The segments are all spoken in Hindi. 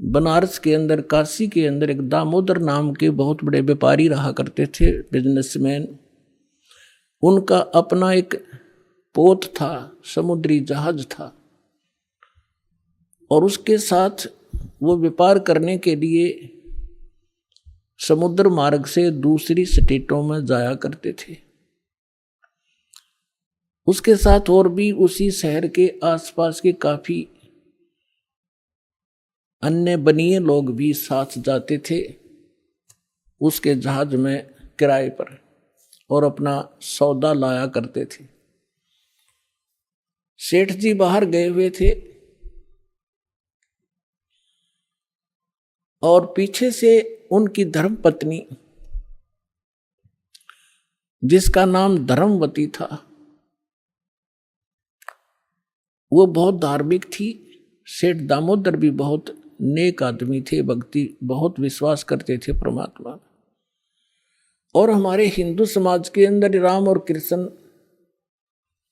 बनारस के अंदर, काशी के अंदर एक दामोदर नाम के बहुत बड़े व्यापारी रहा करते थे, बिजनेसमैन। उनका अपना एक पोत था, समुद्री जहाज था, और उसके साथ वो व्यापार करने के लिए समुद्र मार्ग से दूसरी स्टेटों में जाया करते थे। उसके साथ और भी उसी शहर के आसपास के काफी अन्य बनिए लोग भी साथ जाते थे उसके जहाज में किराए पर, और अपना सौदा लाया करते थे। सेठ जी बाहर गए हुए थे और पीछे से उनकी धर्मपत्नी, जिसका नाम धर्मवती था, वो बहुत धार्मिक थी। सेठ दामोदर भी बहुत नेक आदमी थे, भक्ति बहुत विश्वास करते थे परमात्मा। और हमारे हिंदू समाज के अंदर राम और कृष्ण,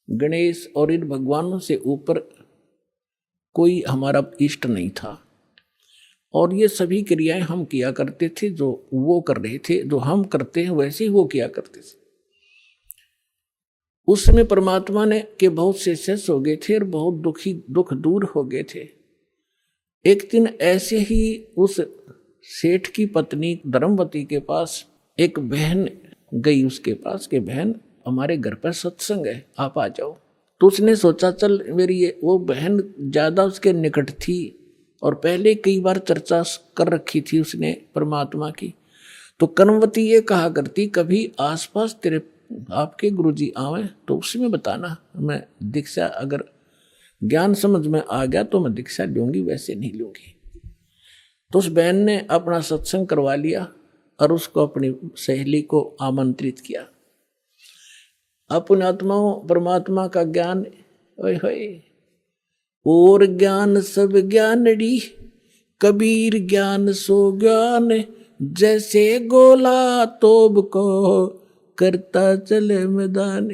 गणेश और इन भगवानों से ऊपर कोई हमारा इष्ट नहीं था। और ये सभी क्रियाएं हम किया करते थे, जो वो कर रहे थे, जो हम करते हैं वैसे ही वो किया करते थे। उस समय परमात्मा ने के बहुत से शिष्य हो गए थे और बहुत दुख दूर हो गए थे। एक दिन ऐसे ही उस सेठ की पत्नी धर्मवती के पास एक बहन गई उसके पास कि बहन, हमारे घर पर सत्संग है, आप आ जाओ। तो उसने सोचा चल मेरी वो बहन ज़्यादा उसके निकट थी और पहले कई बार चर्चा कर रखी थी उसने परमात्मा की। तो कर्मवती ये कहा करती, कभी आसपास तेरे आपके गुरुजी आवे तो उसमें बताना, मैं दीक्षा अगर ज्ञान समझ में आ गया तो मैं दीक्षा लूंगी, वैसे नहीं लूंगी। तो उस बहन ने अपना सत्संग करवा लिया और उसको अपनी सहेली को आमंत्रित किया। अपने आत्माओं परमात्मा का ज्ञान, ओए होए, और ज्ञान सब ज्ञानड़ी, कबीर ज्ञान सो ज्ञान, जैसे गोला तोब को करता चले मैदान।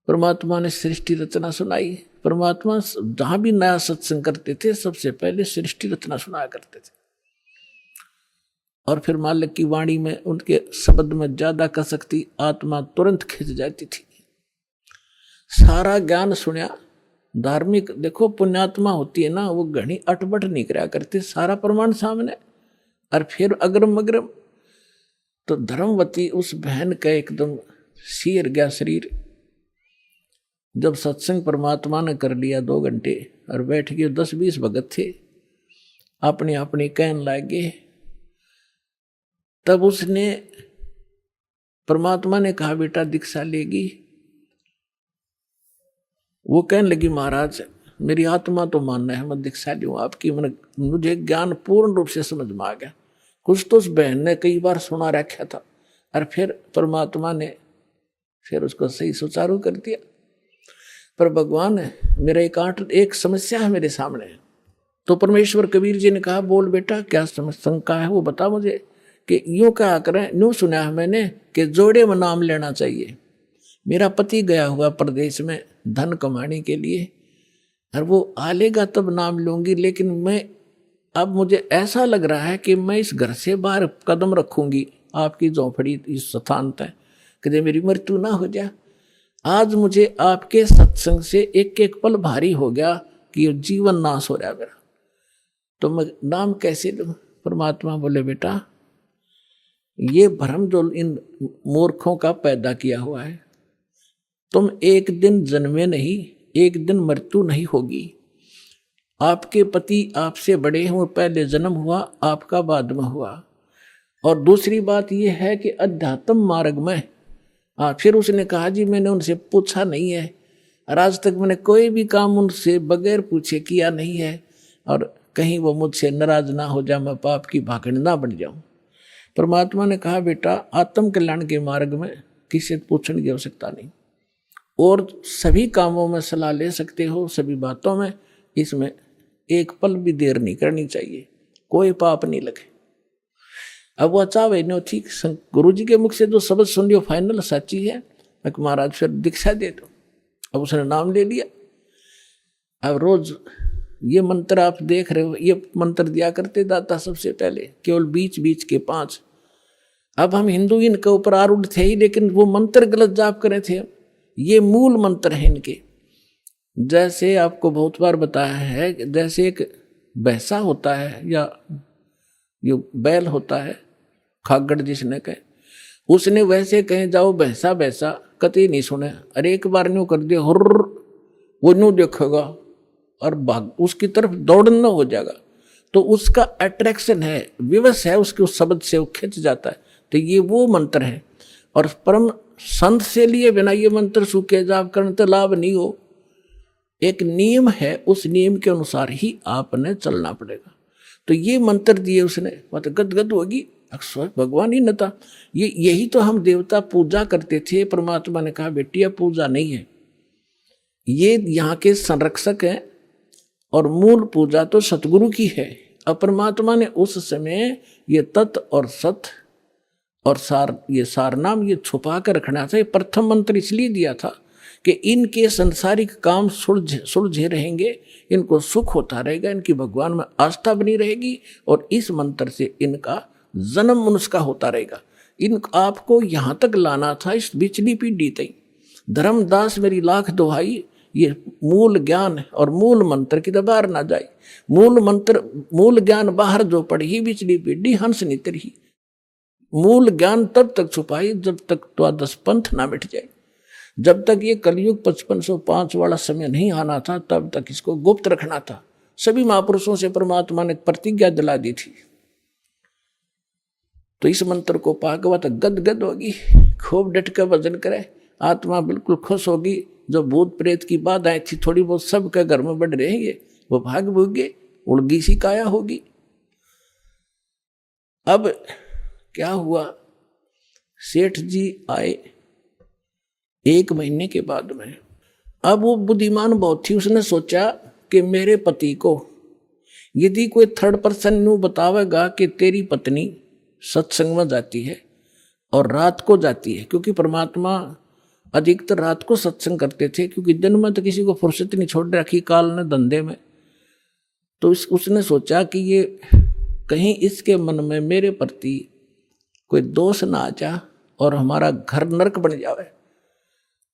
परमात्मा ने सृष्टि रचना सुनाई। परमात्मा जहां भी नया सत्संग करते थे सबसे पहले सृष्टि रचना सुनाया करते थे, और फिर मालिक की वाणी में उनके शब्द में ज्यादा कसकती आत्मा तुरंत खिंच जाती थी। सारा ज्ञान सुना। धार्मिक देखो पुण्यात्मा होती है ना, वो घनी अटबट नहीं करा करती, सारा प्रमाण सामने, और फिर अग्रम अग्रम। तो धर्मवती उस बहन का एकदम सिर गया शरीर। जब सत्संग परमात्मा ने कर लिया 2 घंटे और बैठ गए, 10-20 भगत थे, अपनी अपनी कहन लागे। तब उसने परमात्मा ने कहा बेटा दीक्षा लेगी। वो कहने लगी महाराज मेरी आत्मा तो मानना है मैं दीक्षा लूँ आपकी, मुझे ज्ञान पूर्ण रूप से समझ में आ गया। कुछ तो उस बहन ने कई बार सुना रखा था और फिर परमात्मा ने फिर उसको सही सुचारू कर दिया। पर भगवान मेरा एक समस्या है मेरे सामने। तो परमेश्वर कबीर जी ने कहा बोल बेटा क्या शंका है वो बता मुझे। कि यूँ कहा करें, यूँ सुना है मैंने कि जोड़े में नाम लेना चाहिए। मेरा पति गया हुआ प्रदेश में धन कमाने के लिए, और वो आ लेगा तब नाम लूंगी, लेकिन मैं अब मुझे ऐसा लग रहा है कि मैं इस घर से बाहर कदम रखूंगी आपकी झोंपड़ी इस स्थान तक, कि मेरी मृत्यु ना हो जाए। आज मुझे आपके सत्संग से एक एक पल भारी हो गया कि ये जीवन नाश हो रहा मेरा, तो मैं नाम कैसे लूं। परमात्मा बोले बेटा ये भ्रम जो इन मूर्खों का पैदा किया हुआ है, तुम एक दिन जन्मे नहीं, एक दिन मृत्यु नहीं होगी। आपके पति आपसे बड़े हैं, वो पहले जन्म हुआ, आपका बाद में हुआ। और दूसरी बात यह है कि अध्यात्म मार्ग में फिर उसने कहा जी मैंने उनसे पूछा नहीं है, और आज तक मैंने कोई भी काम उनसे बगैर पूछे किया नहीं है, और कहीं वो मुझसे नाराज ना हो जाए, मैं पाप की भागड़ ना बन जाऊं। परमात्मा ने कहा बेटा आत्म कल्याण के मार्ग में किसी से पूछने की आवश्यकता नहीं, और सभी कामों में सलाह ले सकते हो, सभी बातों में। इसमें एक पल भी देर नहीं करनी चाहिए, कोई पाप नहीं लगे। अब वो चाहे नो ठीक, गुरु जी के मुख से जो शब्द सुन लियो फाइनल सच्ची है, मैं महाराज फिर दीक्षा दे दो। अब उसने नाम ले लिया। अब रोज ये मंत्र आप देख रहे हो, ये मंत्र दिया करते दाता सबसे पहले, केवल बीच बीच के 5। अब हम हिंदू इनके ऊपर आरूढ़ थे ही, लेकिन वो मंत्र गलत जाप करे थे। ये मूल मंत्र है इनके। जैसे आपको बहुत बार बताया है, जैसे एक भैंसा होता है या जो बैल होता है, खागड़ जिसने कहे, उसने वैसे कहे जाओ भैंसा भैंसा, कतई नहीं सुने। अरे एक बार न्यू कर दिया हुर्र, वो न्यू देखेगा और भाग उसकी तरफ दौड़ना हो जाएगा। तो उसका अट्रैक्शन है, विवश है उसके उस शब्द से, वो खिंच जाता है। तो ये वो मंत्र है। और परम संत से लिए बिना ये मंत्र सूखे जाप करने तो लाभ नहीं हो। एक नियम है, उस नियम के अनुसार ही आपने चलना पड़ेगा। तो ये मंत्र दिए उसने, मतलब गदगद होगी, अक्सर भगवान ही न था। यही तो हम देवता पूजा करते थे। परमात्मा ने कहा बेटी यह पूजा नहीं है, ये यहाँ के संरक्षक हैं और मूल पूजा तो सतगुरु की है। अब परमात्मा ने उस समय ये तत् और सत और सार, ये सार नाम ये छुपा कर रखना था। ये प्रथम मंत्र इसलिए दिया था कि इनके संसारिक काम सुलझे रहेंगे, इनको सुख होता रहेगा, इनकी भगवान में आस्था बनी रहेगी और इस मंत्र से इनका जन्म मनुष्य का होता रहेगा। इन आपको यहाँ तक लाना था, इस बिचली पीढ़ी तक। धर्मदास मेरी लाख दुहाई, ये मूल ज्ञान और मूल मंत्र की बाहर ना जाए। मूल मंत्र मूल ज्ञान बाहर जो पढ़ी, बिचली पीढ़ी हंस नितर ही। मूल ज्ञान तब तक छुपाई जब तक द्वादश पंथ ना मिट जाए। जब तक ये कलयुग 5505 वाला समय नहीं आना था, तब तक इसको गुप्त रखना था। सभी महापुरुषों से परमात्मा ने प्रतिज्ञा दिला दी थी। तो इस मंत्र को पाकवा तो गदगद होगी, खूब डट कर भजन करे, आत्मा बिल्कुल खुश होगी। जो भूत प्रेत की बाधाएं थी थोड़ी बहुत सबके घर में बढ़ रहेंगे, वो भाग भूगे, उड़गी सी काया होगी। अब क्या हुआ, सेठ जी आए 1 महीने के बाद में। अब वो बुद्धिमान बहुत थी, उसने सोचा कि मेरे पति को यदि कोई थर्ड पर्सन न्यू बतावेगा कि तेरी पत्नी सत्संग में जाती है और रात को जाती है, क्योंकि परमात्मा अधिकतर रात को सत्संग करते थे, क्योंकि दिन में तो किसी को फुर्सत नहीं छोड़ रखी काल ने धंधे में। तो उसने सोचा कि ये कहीं इसके मन में मेरे प्रति कोई दोष ना आ जा और हमारा घर नरक बन जावे।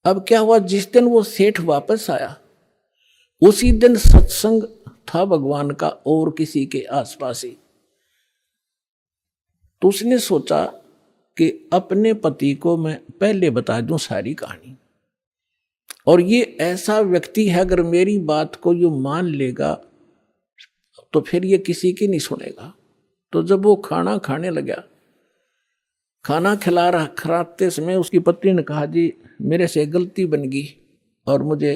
अब क्या हुआ, जिस दिन वो सेठ वापस आया उसी दिन सत्संग था भगवान का और किसी के आसपास ही। तो उसने सोचा कि अपने पति को मैं पहले बता दूं सारी कहानी, और ये ऐसा व्यक्ति है अगर मेरी बात को यो मान लेगा तो फिर ये किसी की नहीं सुनेगा। तो जब वो खाना खाने लगा, खाना खिलाते समय उसकी पत्नी ने कहा जी मेरे से गलती बन गई और मुझे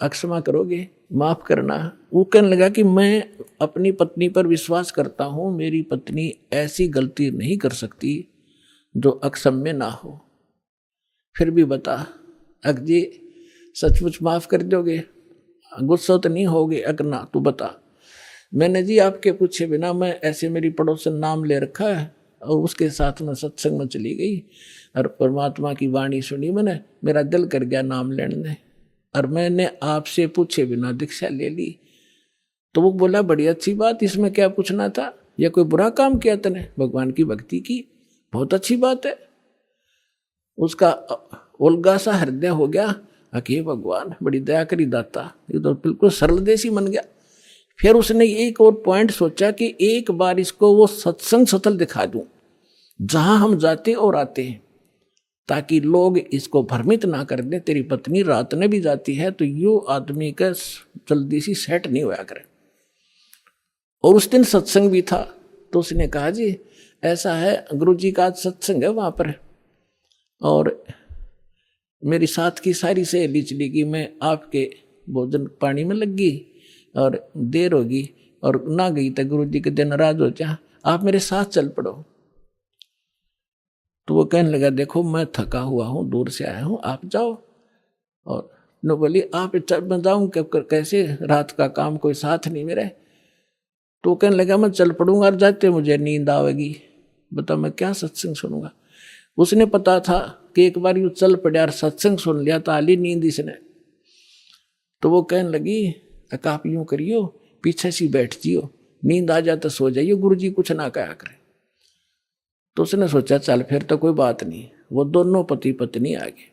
क्षमा करोगे, माफ करना। वो कहने लगा कि मैं अपनी पत्नी पर विश्वास करता हूँ, मेरी पत्नी ऐसी गलती नहीं कर सकती जो अक्षम्य ना हो। फिर भी बता अक जी सचमुच माफ कर दोगे, गुस्सा तो नहीं होगे? अक ना तू बता। मैंने जी आपके पूछे बिना मैं ऐसे मेरी पड़ोसन नाम ले रखा है और उसके साथ में सत्संग में चली गई और परमात्मा की वाणी सुनी मैंने, मेरा दिल कर गया नाम लेने और मैंने आपसे पूछे बिना दीक्षा ले ली। तो वो बोला बड़ी अच्छी बात, इसमें क्या पूछना था, या कोई बुरा काम किया तूने? भगवान की भक्ति की, बहुत अच्छी बात है। उसका उल्गा सा हृदय हो गया, अके भगवान बड़ी दया करी दाता, ये तो बिल्कुल सरल देसी बन गया। फिर उसने एक और पॉइंट सोचा कि एक बार इसको वो सत्संग स्थल दिखा दूं जहां हम जाते और आते हैं, ताकि लोग इसको भ्रमित ना कर दें तेरी पत्नी रात में भी जाती है, तो यो आदमी का जल्दी सी सेट नहीं होया करे। और उस दिन सत्संग भी था। तो उसने कहा जी ऐसा है, गुरुजी का आज सत्संग है वहां पर, और मेरी साथ की सारी सहेली चली गई, मैं आपके भोजन पानी में लग गई और देर होगी और ना गई तो गुरुजी के दिन नाराज हो जा, आप मेरे साथ चल पड़ो। तो वो कहने लगा देखो मैं थका हुआ हूँ, दूर से आया हूँ, आप जाओ। और नो बोली आप मैं जाऊँ कैसे, रात का काम कोई साथ नहीं मेरे। तो कहने लगा मैं चल पड़ूंगा और जाते मुझे नींद आवेगी, बताओ मैं क्या सत्संग सुनूंगा। उसने पता था कि एक बार यूँ चल पड़ा और सत्संग सुन लिया तो आली नींद इसने। तो वो कहने लगी आप यूँ करियो, पीछे सी बैठ जियो, नींद आ जाए तो सो जाइए, गुरुजी कुछ ना कहा करे। तो उसने सोचा चल फिर तो कोई बात नहीं। वो दोनों पति पत्नी आ गए।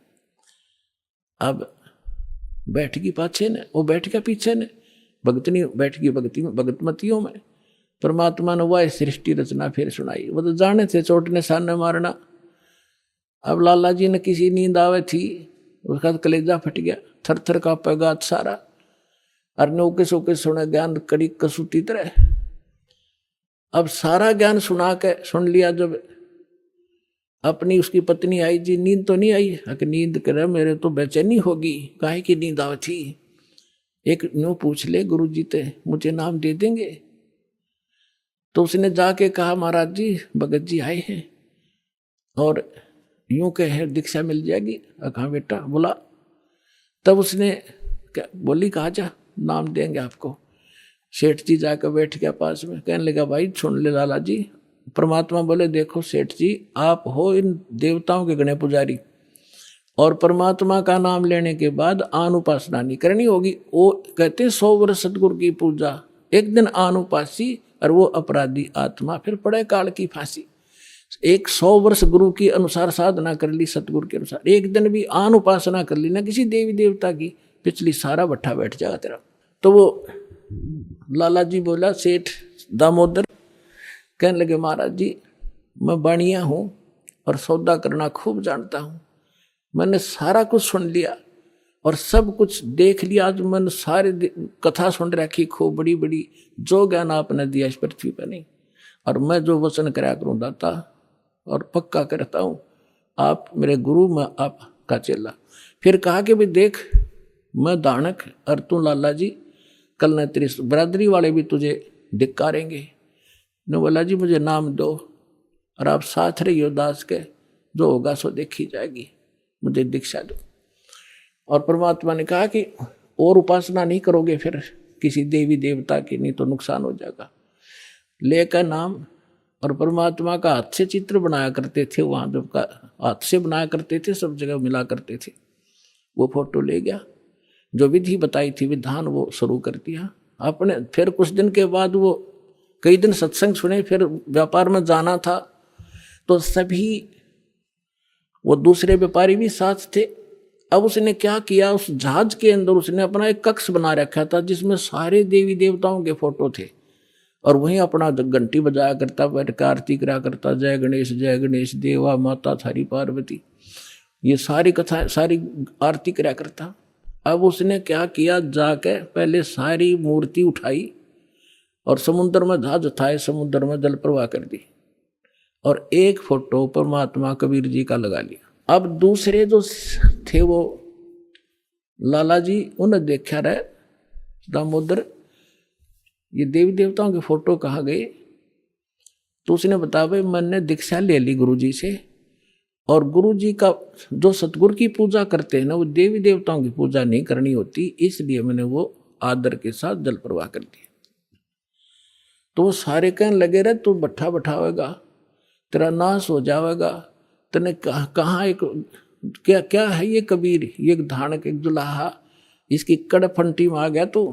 अब बैठ गई पाछे ने, वो बैठ गया पीछे ने, भगतनी बैठ गई भगतमतियों में। परमात्मा ने वह सृष्टि रचना फिर सुनाई। वो तो जाने थे चोट ने सामने मारना। अब लाला जी ने किसी नींद आवे थी, उसका तो कलेजा फट गया, थर थर का पैगात सारा, और नौके सोके सुने ज्ञान कड़ी कसूती तरह। अब सारा ज्ञान सुना के सुन लिया। जब अपनी उसकी पत्नी आई, जी नींद तो नहीं आई? कि नींद करे मेरे तो बेचैनी होगी, काहे की नींद आवे थी? एक न्यू पूछ ले गुरु जी ते, मुझे नाम दे देंगे? तो उसने जाके कहा महाराज जी भगत जी आए हैं और यूं कहे दीक्षा मिल जाएगी। कहा बेटा बोला। तब उसने क्या बोली, कहा जा नाम देंगे आपको। सेठ जी जाकर बैठ गया पास में, कहने लगा भाई सुन ले लाला जी। परमात्मा बोले देखो सेठ जी, आप हो इन देवताओं के गणे पुजारी, और परमात्मा का नाम लेने के बाद आन उपासना नहीं करनी होगी। वो कहते 100 वर्ष सतगुरु की पूजा, एक दिन आन उपासी और वो अपराधी आत्मा फिर पड़े काल की फांसी। 100 वर्ष गुरु की अनुसार साधना कर ली, सतगुरु के अनुसार, एक दिन भी आन उपासना कर ली ना किसी देवी देवता की, पिछली सारा भट्ठा बैठ जाएगा तेरा। तो वो लाला जी बोला सेठ दामोदर, कहने लगे महाराज जी मैं बाणिया हूँ और सौदा करना खूब जानता हूँ, मैंने सारा कुछ सुन लिया और सब कुछ देख लिया। आज मैंने सारे कथा सुन रखी खूब बड़ी बड़ी, जो ज्ञान आपने दिया इस पृथ्वी पर नहीं। और मैं जो वचन कराया करूँ दाता, और पक्का करता हूँ आप मेरे गुरु, मैं आपका चेला। फिर कहा कि भाई देख मैं दानक और तू लाला जी, कल न तेरी बरादरी वाले भी तुझे धिक्कारेंगे। ने बोला जी मुझे नाम दो और आप साथ रहियो दास के, जो होगा सो देखी जाएगी, मुझे दीक्षा दो। और परमात्मा ने कहा कि और उपासना नहीं करोगे फिर किसी देवी देवता की, नहीं तो नुकसान हो जाएगा। लेकर नाम, और परमात्मा का हाथ से चित्र बनाया करते थे, वहाँ जब का हाथ से बनाया करते थे, सब जगह मिला करते थे। वो फोटो ले गया, जो विधि बताई थी विधान वो शुरू कर दिया आपने। फिर कुछ दिन के बाद वो कई दिन सत्संग सुने, फिर व्यापार में जाना था तो सभी वो दूसरे व्यापारी भी साथ थे। अब उसने क्या किया, उस जहाज के अंदर उसने अपना एक कक्ष बना रखा था जिसमें सारे देवी देवताओं के फोटो थे, और वहीं अपना घंटी बजाया करता, बैठ कर आरती करा करता, जय गणेश देवा माता थारी पार्वती, ये सारी कथा सारी आरती करा करता। अब उसने क्या किया, जाके पहले सारी मूर्ति उठाई और समुद्र में जहाज उठाए, समुद्र में जल प्रवाह कर दी, और एक फोटो परमात्मा कबीर जी का लगा लिया। अब दूसरे जो थे वो लाला जी, उन्हें देखा रहे दामोदर ये देवी देवताओं के फोटो कहाँ गए? तो उसने बताया भाई मैंने दीक्षा ले ली गुरु जी से, और गुरु जी का जो सतगुरु की पूजा करते हैं ना, वो देवी देवताओं की पूजा नहीं करनी होती, इसलिए मैंने वो आदर के साथ जल प्रवाह कर दिया। तो वो सारे कहने लगे रहे तू बट्ठा बैठावेगा, तेरा नाश हो जाएगा, तने कहाँ एक क्या क्या है ये कबीर, ये धानक एक दुल्हा, इसकी कड़ फंटी में आ गया, तो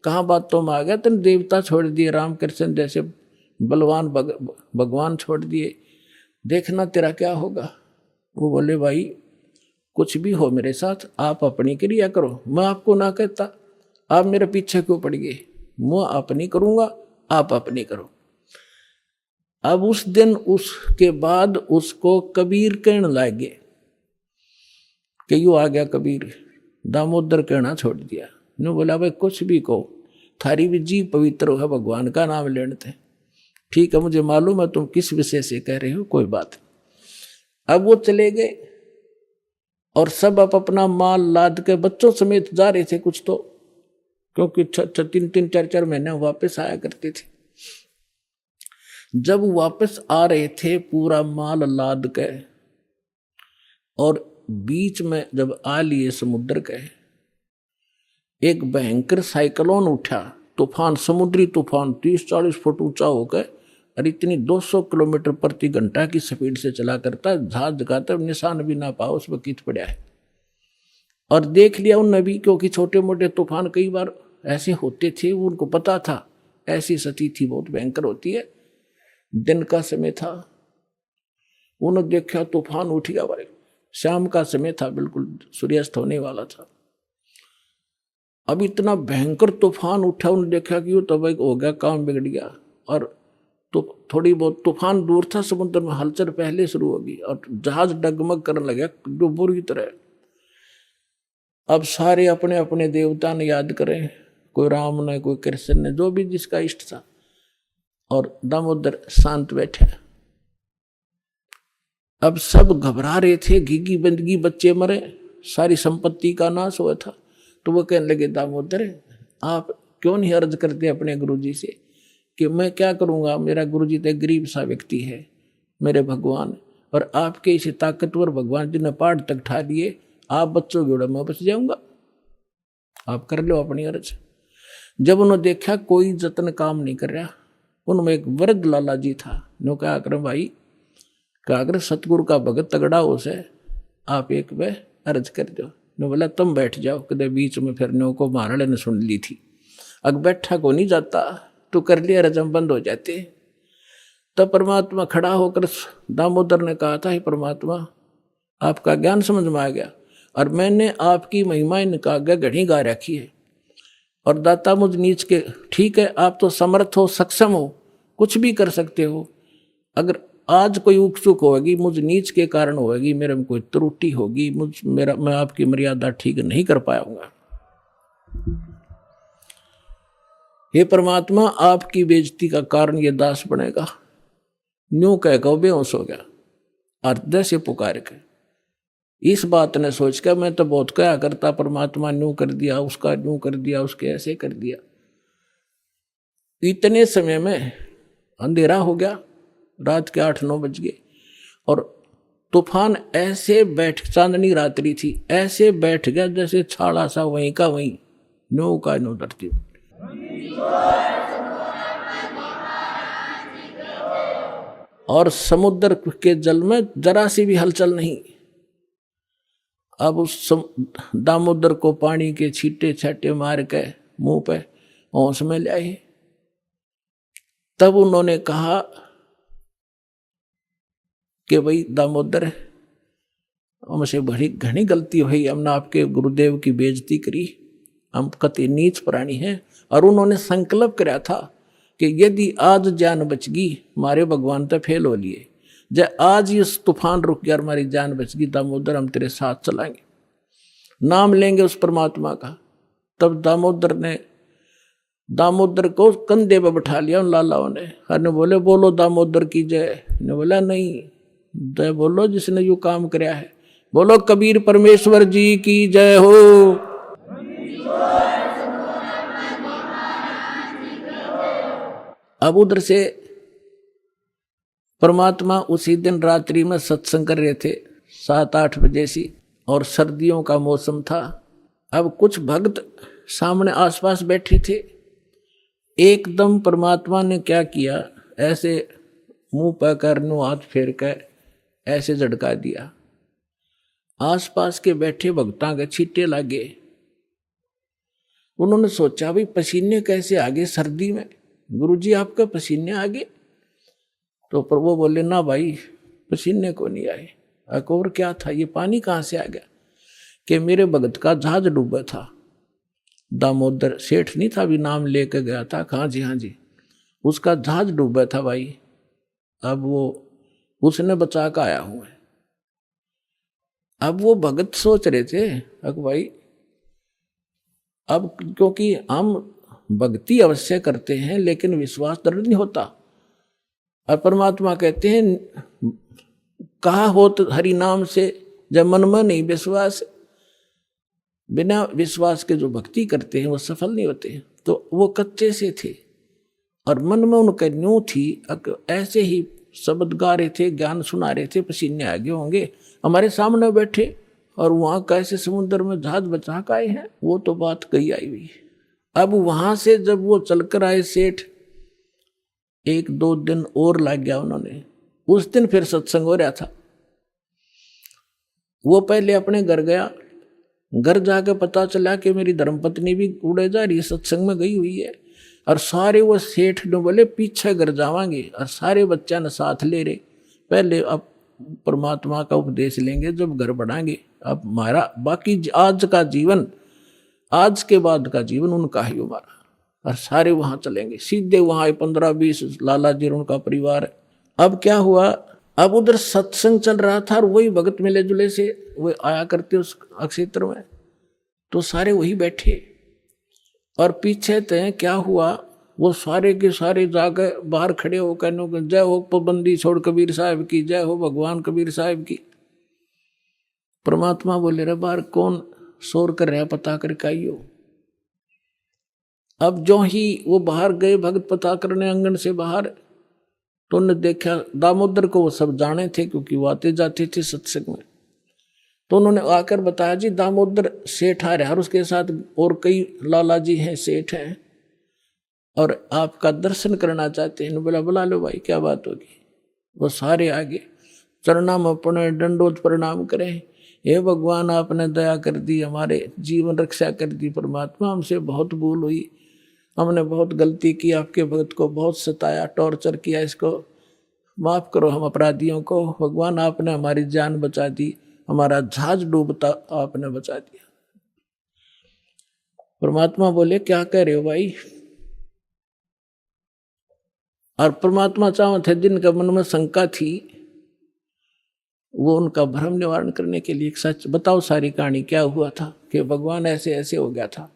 कहाँ बातों में आ गया, तेने देवता छोड़ दिए, रामकृष्ण जैसे बलवान भगवान छोड़ दिए, देखना तेरा क्या होगा। वो बोले भाई कुछ भी हो मेरे साथ, आप अपनी क्रिया करो, मैं आपको ना कहता, आप मेरे पीछे क्यों पड़ गए, मैं अपनी करूँगा, आप अपनी करो। अब उस दिन उसके बाद उसको कबीर कहने लगे कि यू आ गया कबीर, दामोदर कहना छोड़ दिया। ने बोला भाई कुछ भी कहो, थारी भी जी पवित्र है, भगवान का नाम लेने थे, ठीक है मुझे मालूम है तुम किस विषय से कह रहे हो, कोई बात नहीं। अब वो चले गए और सब अपना माल लाद के बच्चों समेत जा रहे थे कुछ तो, क्योंकि 3-3 4-4 महीने वापस आया करते थे। जब वापस आ रहे थे पूरा माल लाद के, और बीच में जब आ लिए समुद्र के, एक भयंकर साइक्लोन उठा, तूफान, समुद्री तूफान 30-40 फुट ऊंचा होकर, और इतनी 200 किलोमीटर प्रति घंटा की स्पीड से चला करता, जहाज का तब निशान भी ना पाओ उस पर कित पड़ा है। और देख लिया उन नबी, क्योंकि छोटे मोटे तूफान कई बार ऐसे होते थे, उनको पता था ऐसी सती थी बहुत भयंकर होती है। दिन का समय था, उन्होंने देखा तूफान उठ गया भाई, शाम का समय था, बिल्कुल सूर्यास्त होने वाला था। अब इतना भयंकर तूफान उठा, उन्होंने देखा कि वो तो भाई हो गया, काम बिगड़ गया। और तो थोड़ी बहुत तूफान दूर था, समुद्र में हलचल पहले शुरू होगी और जहाज डगमग करने लगा जो बुरी तरह। अब सारे अपने अपने देवता ने याद करें, कोई राम ने, कोई कृष्ण ने, जो भी जिसका इष्ट था, और दामोदर शांत बैठे। अब सब घबरा रहे थे, घिघी बंदगी, बच्चे मरे, सारी संपत्ति का नाश हुआ था। तो वो कहने लगे, दामोदर आप क्यों नहीं अर्ज करते अपने गुरुजी से कि मैं क्या करूंगा, मेरा गुरुजी तो गरीब सा व्यक्ति है, मेरे भगवान, और आपके इसे ताकतवर भगवान जी ने पहाड़ तक ठा लिए, आप बच्चों की उड़ा मैं बच जाऊंगा, आप कर लो अपनी अर्ज। जब उन्होंने देखा कोई जतन काम नहीं कर रहा, उनमें एक वृद्ध लाला जी था, नो क्या कर भाई, क्या कर सतगुरु का भगत तगड़ा हो से, आप एक वे अर्ज कर दो। ने बोला तुम बैठ जाओ, कदे बीच में फिर नो को महाराज ने सुन ली थी, अग बैठा को नहीं जाता, तो कर लिया रजम बंद हो जाते। तब परमात्मा खड़ा होकर दामोदर ने कहा था, हे परमात्मा आपका ज्ञान समझ में आ गया, और मैंने आपकी महिमा इनका आगे घड़ी गा रखी है, और दाता मुझ नीच के, ठीक है आप तो समर्थ हो, सक्षम हो, कुछ भी कर सकते हो, अगर आज कोई उक चुक होगी मुझ नीच के कारण होगी, मेरे में कोई त्रुटि होगी, मैं आपकी मर्यादा ठीक नहीं कर पाऊंगा, हे परमात्मा आपकी बेइज्जती का कारण ये दास बनेगा। न्यू कह गो बेहोश हो गया, हृदय से पुकार के इस बात ने सोच कर मैं तो बहुत क्या करता, परमात्मा न्यू कर दिया, उसका न्यू कर दिया, उसके ऐसे कर दिया। इतने समय में अंधेरा हो गया, रात के 8-9 बज गए, और तूफान ऐसे चांदनी रात्रि थी, ऐसे बैठ गया जैसे छाड़ा सा वहीं का वहीं, नो का नो धरती में। और समुद्र के जल में जरा सी भी हलचल नहीं। अब उस दामोदर को पानी के छींटे छाटे मार के मुंह पे होश में ले आए। तब उन्होंने कहा कि भाई दामोदर हमसे बड़ी घनी गलती हुई, हमने आपके गुरुदेव की बेइज्जती करी, हम कति नीच प्राणी हैं। और उन्होंने संकल्प कराया था कि यदि आज जान बच गई, हमारे भगवान तो फेल हो लिए, जब आज इस तूफान रुक गया और हमारी जान बच गई, दामोदर हम तेरे साथ चलाएंगे, नाम लेंगे उस परमात्मा का। तब दामोदर को कंधे पे बैठा लिया उन लालाओं ने, और बोले बोलो दामोदर की जय। ने बोला नहीं, जय बोलो जिसने यू काम कराया है, बोलो कबीर परमेश्वर जी की जय हो। अब उधर से परमात्मा उसी दिन रात्रि में सत्संग कर रहे थे 7-8 बजे सी, और सर्दियों का मौसम था। अब कुछ भक्त सामने आसपास बैठे थे, एकदम परमात्मा ने क्या किया, ऐसे मुंह पर करनो हाथ फेर कर ऐसे झटका दिया, आसपास के बैठे भक्तां के छींटे लगे। उन्होंने सोचा भाई पसीने कैसे आ गए सर्दी में, गुरुजी आपका पसीने आ गए? तो पर वो बोले ना भाई पसीने को नहीं आए। और क्या था, ये पानी कहाँ से आ गया? कि मेरे भगत का जहाज डूबा था, दामोदर सेठ नहीं था, अभी नाम लेके गया था, हाँ जी, उसका जहाज डूबा था भाई, अब वो उसने बचा कर आया हूं। अब वो भगत सोच रहे थे अब भाई, अब क्योंकि हम भक्ति अवश्य करते हैं लेकिन विश्वास दृढ़ नहीं होता, और परमात्मा कहते हैं कहा हो तो हरि नाम से, जब मन में नहीं विश्वास, बिना विश्वास के जो भक्ति करते हैं वो सफल नहीं होते। तो वो कच्चे से थे और मन में उनका न्यू थी, ऐसे ही शब्द गा रहे थे, ज्ञान सुना रहे थे, पसीने आगे होंगे, हमारे सामने बैठे और वहां कैसे समुद्र में जहाज बचा के आए हैं, वो तो बात कही आई हुई। अब वहां से जब वो चलकर आए सेठ, 1-2 दिन और लग गया उन्होंने। उस दिन फिर सत्संग हो रहा था। वो पहले अपने घर गया, घर जाके पता चला कि मेरी धर्मपत्नी भी उड़े जा रही, सत्संग में गई हुई है। और सारे वो सेठ ने बोले पीछे घर जावांगे, और सारे बच्चा ने साथ ले रहे। पहले अब परमात्मा का उपदेश लेंगे, जब घर बढ़ाएंगे। अब हमारा बाकी आज का जीवन, आज के बाद का जीवन उनका ही हमारा। और सारे वहां चलेंगे, सीधे वहां 15-20 लाला जी और उनका परिवार है। अब क्या हुआ, अब उधर सत्संग चल रहा था और वही भगत मिले जुले से वो आया करते उस क्षेत्र में, तो सारे वही बैठे। और पीछे तय क्या हुआ, वो सारे के सारे जाके बाहर खड़े हो कहने जय हो पाबंदी छोड़ कबीर साहब की, जय हो भगवान कबीर साहब की। परमात्मा बोले रे बाहर कौन शोर कर रहा, पता करके आइयो। अब जो ही वो बाहर गए भगत पता करने आंगन से बाहर, तो उन्होंने देखा दामोदर को, वो सब जाने थे क्योंकि वो आते जाते थे सत्संग में। तो उन्होंने आकर बताया जी दामोदर सेठ आ रहा है और उसके साथ और कई लाला जी हैं, सेठ हैं, और आपका दर्शन करना चाहते हैं। बोला बुला लो भाई, क्या बात होगी। वो सारे आगे चरणा में अपने दंडोत प्रणाम करें, हे भगवान आपने दया कर दी, हमारे जीवन रक्षा कर दी। परमात्मा हमसे बहुत भूल हुई, हमने बहुत गलती की, आपके भक्त को बहुत सताया, टॉर्चर किया, इसको माफ करो हम अपराधियों को। भगवान आपने हमारी जान बचा दी, हमारा जहाज डूबता आपने बचा दिया। परमात्मा बोले क्या कह रहे हो भाई। और परमात्मा चाहते थे जिनका मन में शंका थी, वो उनका भ्रम निवारण करने के लिए एक सच बताओ, सारी कहानी क्या हुआ था कि भगवान ऐसे ऐसे हो गया था।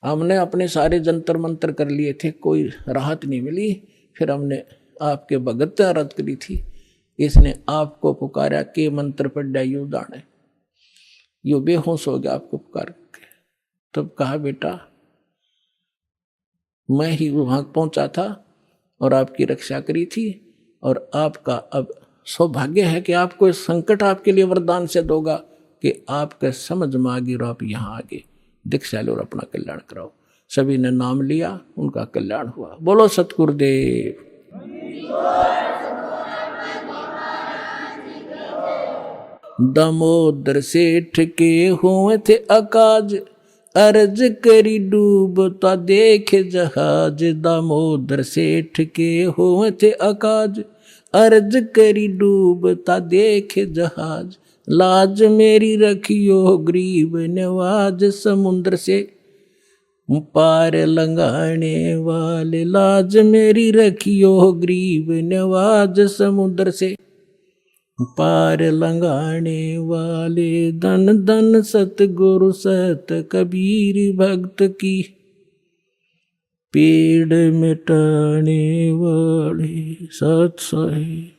हमने अपने सारे जंतर मंतर कर लिए थे, कोई राहत नहीं मिली। फिर हमने आपके भगत आराध करी थी, इसने आपको पुकारा के मंत्र पढ़ा यू दाने, यू बेहोश हो गया आपको पुकार के। तब कहा बेटा मैं ही वहां पहुंचा था और आपकी रक्षा करी थी, और आपका अब सौभाग्य है कि आपको इस संकट आपके लिए वरदान से दोगा कि आपके समझ में आगे और आप यहाँ आगे दीक्षा लो और अपना कल्याण कराओ। सभी ने नाम लिया, उनका कल्याण हुआ। बोलो सतगुरुदेव। दामोदर सेठ के हुए थे अकाज, अर्ज करी डूबता देखे जहाज। दामोदर सेठ के हुए थे अकाज, अर्ज करी डूबता देखे जहाज। लाज मेरी रखियो गरीब नवाज, समुद्र से पार लंघाने वाले। लाज मेरी रखियो गरीब नवाज, समुद्र से पार लंघाने वाले। धन धन सतगुरु सत कबीर भक्त की, पेड़ मिटाने वाले सत साहिब।